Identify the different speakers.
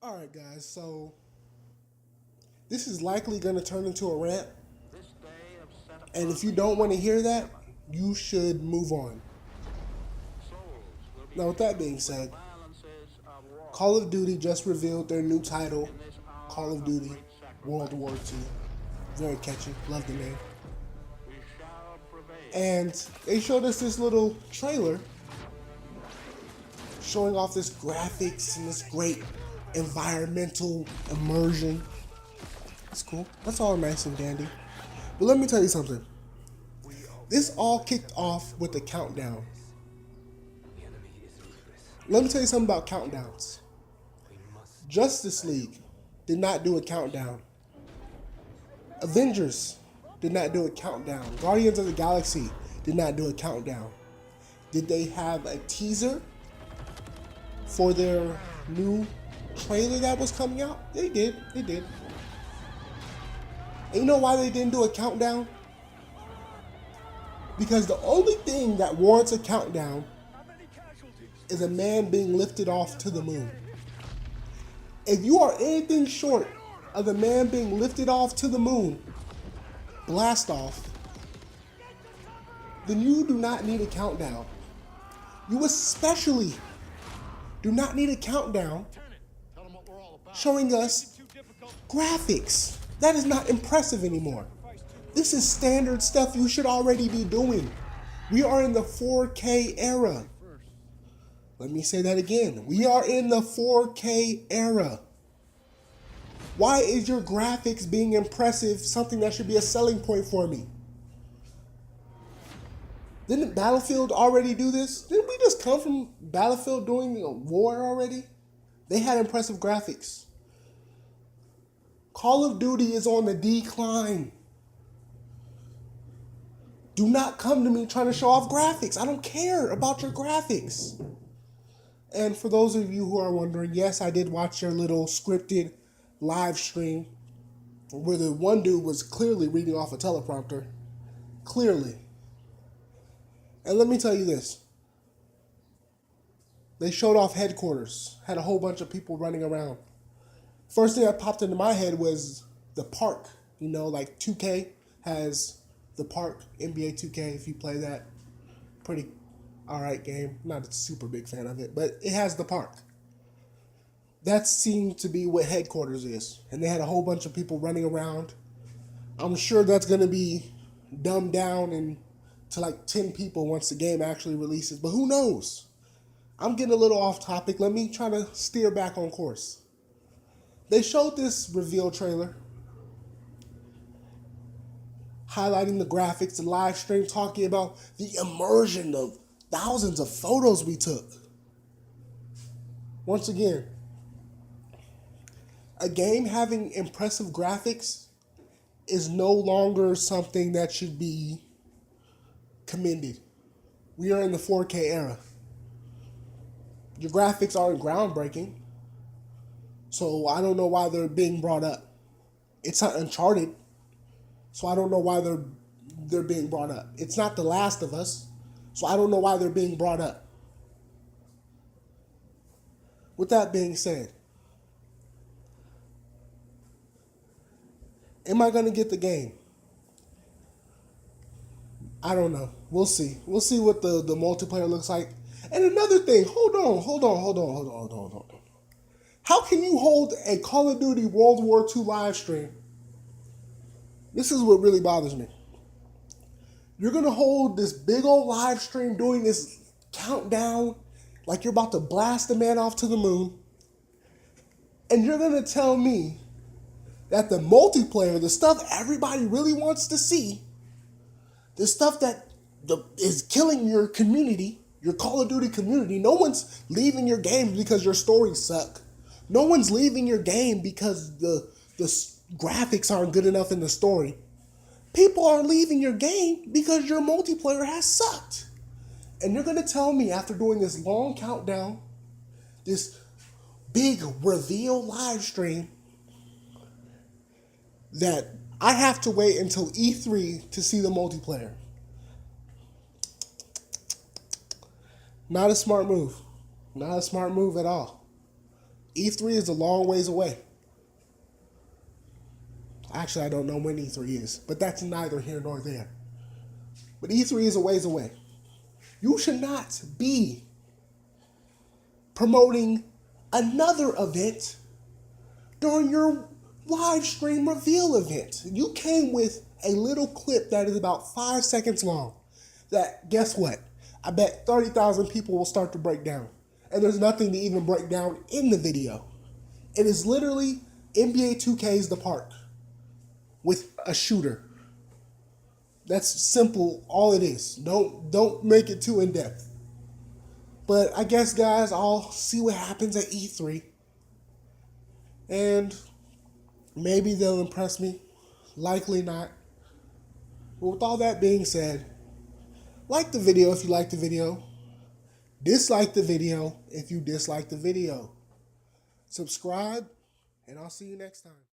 Speaker 1: Alright, guys, so this is likely going to turn into a rant, and if you don't want to hear that, you should move on. Now, with that being said, Call of Duty just revealed their new title, Call of Duty World War II. Very catchy, love the name. And they showed us this little trailer showing off this graphics and this great environmental immersion. That's cool. That's all nice and dandy. But let me tell you something. This all kicked off with a countdown. Let me tell you something about countdowns. Justice League did not do a countdown. Avengers did not do a countdown. Guardians of the Galaxy did not do a countdown. Did they have a teaser for their new trailer that was coming out? They did. They did. And you know why they didn't do a countdown? Because the only thing that warrants a countdown is a man being lifted off to the moon. If you are anything short of a man being lifted off to the moon, blast off, then you do not need a countdown. You especially do not need a countdown showing us graphics. That is not impressive anymore. This is standard stuff you should already be doing. We are in the 4K era. Let me say that again. We are in the 4K era. Why is your graphics being impressive something that should be a selling point for me? Didn't Battlefield already do this? Didn't we just come from Battlefield doing a war already? They had impressive graphics. Call of Duty is on the decline. Do not come to me trying to show off graphics. I don't care about your graphics. And for those of you who are wondering, yes, I did watch your little scripted live stream where the one dude was clearly reading off a teleprompter. Clearly. And let me tell you this. They showed off headquarters. Had a whole bunch of people running around. First thing that popped into my head was the park. You know, like 2K has the park, NBA 2K, if you play that. Pretty alright game. Not a super big fan of it, but it has the park. That seemed to be what headquarters is. And they had a whole bunch of people running around. I'm sure that's going to be dumbed down and to like 10 people once the game actually releases. But who knows? I'm getting a little off topic. Let me try to steer back on course. They showed this reveal trailer highlighting the graphics, the live stream, talking about the immersion of thousands of photos we took. Once again, a game having impressive graphics is no longer something that should be commended. We are in the 4K era. Your graphics aren't groundbreaking, so I don't know why they're being brought up. It's not Uncharted, so I don't know why they're being brought up. It's not The Last of Us, so I don't know why they're being brought up. With that being said, am I going to get the game? I don't know. We'll see. We'll see what the multiplayer looks like. And another thing, hold on. How can you hold a Call of Duty World War II live stream? This is what really bothers me. You're going to hold this big old live stream doing this countdown like you're about to blast the man off to the moon. And you're going to tell me that the multiplayer, the stuff everybody really wants to see, the stuff that is killing your community, your Call of Duty community, no one's leaving your game because your stories suck. No one's leaving your game because the graphics aren't good enough in the story. People are leaving your game because your multiplayer has sucked. And you're going to tell me after doing this long countdown, this big reveal live stream, that I have to wait until E3 to see the multiplayer. Not a smart move. Not a smart move at all. E3 is a long ways away. Actually, I don't know when E3 is, but that's neither here nor there. But E3 is a ways away. You should not be promoting another event during your live stream reveal event. You came with a little clip that is about 5 seconds long. That, guess what? I bet 30,000 people will start to break down. And there's nothing to even break down in the video. It is literally NBA 2K's The Park with a shooter. That's simple, all it is. Don't make it too in-depth. But I guess, guys, I'll see what happens at E3. And maybe they'll impress me. Likely not. But with all that being said, like the video if you like the video. Dislike the video if you dislike the video. Subscribe, and I'll see you next time.